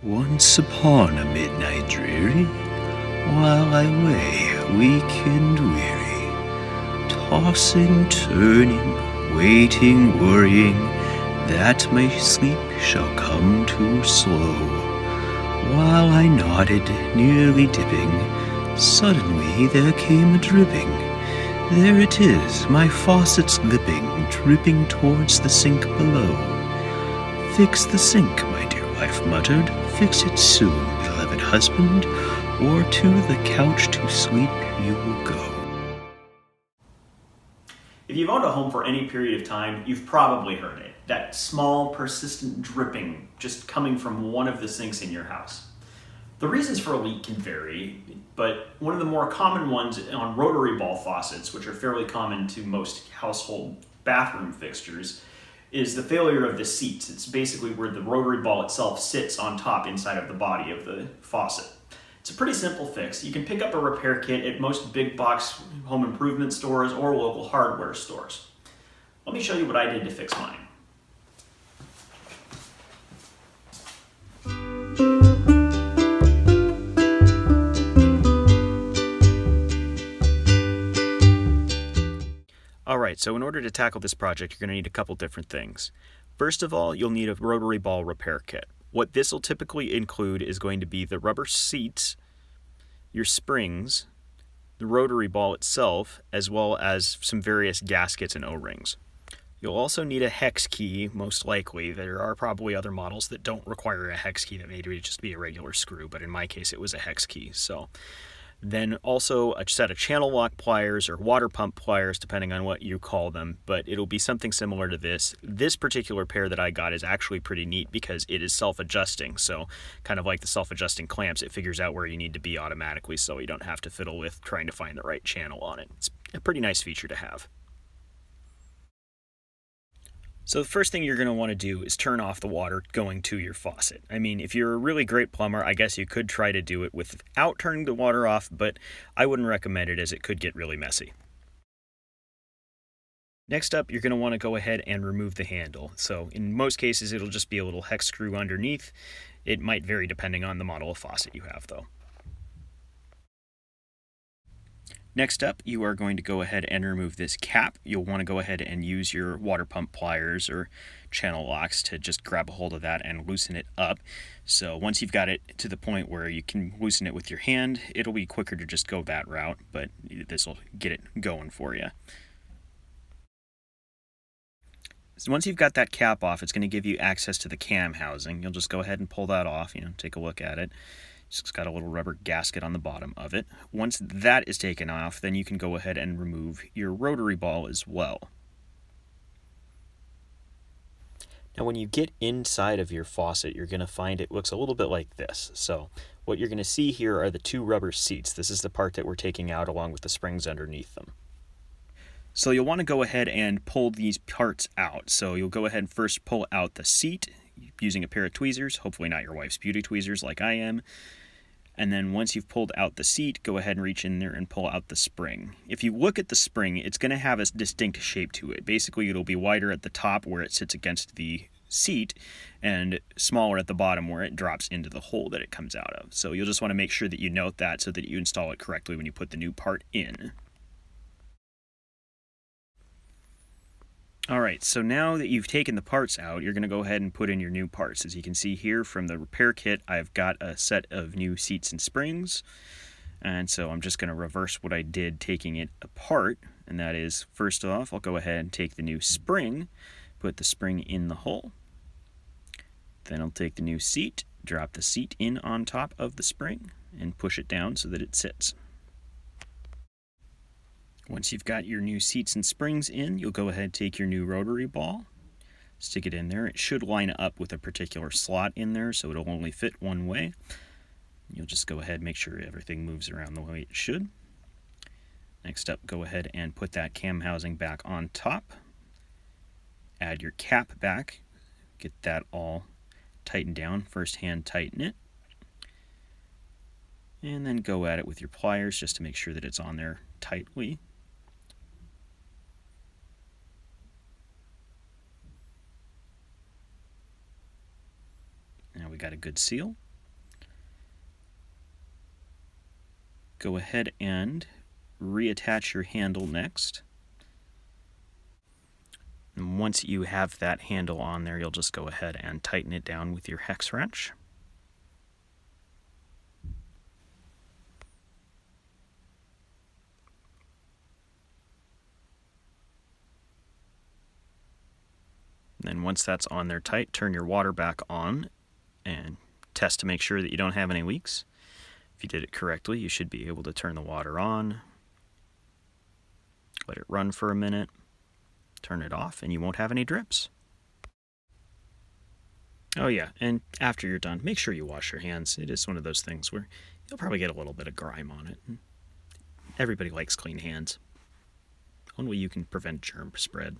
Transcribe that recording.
Once upon a midnight dreary, while I lay weak and weary, tossing, turning, waiting, worrying, that my sleep shall come too slow. While I nodded, nearly dipping, suddenly there came a dripping. There it is, my faucet's lipping, dripping towards the sink below. Fix the sink, my dear wife muttered, fix it soon, beloved husband, or to the couch to sleep you will go. If you've owned a home for any period of time, you've probably heard it. That small, persistent dripping just coming from one of the sinks in your house. The reasons for a leak can vary, but one of the more common ones on rotary ball faucets, which are fairly common to most household bathroom fixtures, is the failure of the seats. It's basically where the rotary ball itself sits on top inside of the body of the faucet. It's a pretty simple fix. You can pick up a repair kit at most big box home improvement stores or local hardware stores. Let me show you what I did to fix mine. Alright, so in order to tackle this project, you're going to need a couple different things. First of all, you'll need a rotary ball repair kit. What this will typically include is going to be the rubber seats, your springs, the rotary ball itself, as well as some various gaskets and O-rings. You'll also need a hex key, most likely. There are probably other models that don't require a hex key, that may just be a regular screw, but in my case it was a hex key. Then also a set of channel lock pliers or water pump pliers, depending on what you call them, but it'll be something similar to this. This particular pair that I got is actually pretty neat because it is self-adjusting, so kind of like the self-adjusting clamps, it figures out where you need to be automatically so you don't have to fiddle with trying to find the right channel on it. It's a pretty nice feature to have. So the first thing you're going to want to do is turn off the water going to your faucet. I mean, if you're a really great plumber, I guess you could try to do it without turning the water off, but I wouldn't recommend it as it could get really messy. Next up, you're going to want to go ahead and remove the handle. So in most cases, it'll just be a little hex screw underneath. It might vary depending on the model of faucet you have, though. Next up, you are going to go ahead and remove this cap. You'll want to go ahead and use your water pump pliers or channel locks to just grab a hold of that and loosen it up. So once you've got it to the point where you can loosen it with your hand, it'll be quicker to just go that route, but this will get it going for you. So once you've got that cap off, it's going to give you access to the cam housing. You'll just go ahead and pull that off, take a look at it. It's got a little rubber gasket on the bottom of it. Once that is taken off, then you can go ahead and remove your rotary ball as well. Now when you get inside of your faucet, you're going to find it looks a little bit like this. So what you're going to see here are the two rubber seats. This is the part that we're taking out along with the springs underneath them. So you'll want to go ahead and pull these parts out. So you'll go ahead and first pull out the seat using a pair of tweezers, hopefully not your wife's beauty tweezers like I am. And then once you've pulled out the seat, go ahead and reach in there and pull out the spring. If you look at the spring, it's going to have a distinct shape to it. Basically, it'll be wider at the top where it sits against the seat and smaller at the bottom where it drops into the hole that it comes out of. So you'll just want to make sure that you note that so that you install it correctly when you put the new part in. Alright, so now that you've taken the parts out, you're going to go ahead and put in your new parts. As you can see here from the repair kit, I've got a set of new seats and springs. And so I'm just going to reverse what I did taking it apart. And that is, first off, I'll go ahead and take the new spring, put the spring in the hole. Then I'll take the new seat, drop the seat in on top of the spring, and push it down so that it sits. Once you've got your new seats and springs in, you'll go ahead and take your new rotary ball, stick it in there. It should line up with a particular slot in there, so it'll only fit one way. You'll just go ahead and make sure everything moves around the way it should. Next up, go ahead and put that cam housing back on top. Add your cap back. Get that all tightened down. First hand tighten it. And then go at it with your pliers just to make sure that it's on there tightly. Now we got a good seal. Go ahead and reattach your handle next. And once you have that handle on there, you'll just go ahead and tighten it down with your hex wrench. Then once that's on there tight, turn your water back on and test to make sure that you don't have any leaks. If you did it correctly, you should be able to turn the water on, let it run for a minute, turn it off, and you won't have any drips. Oh yeah, and after you're done, make sure you wash your hands. It is one of those things where you'll probably get a little bit of grime on it. Everybody likes clean hands. One way you can prevent germ spread.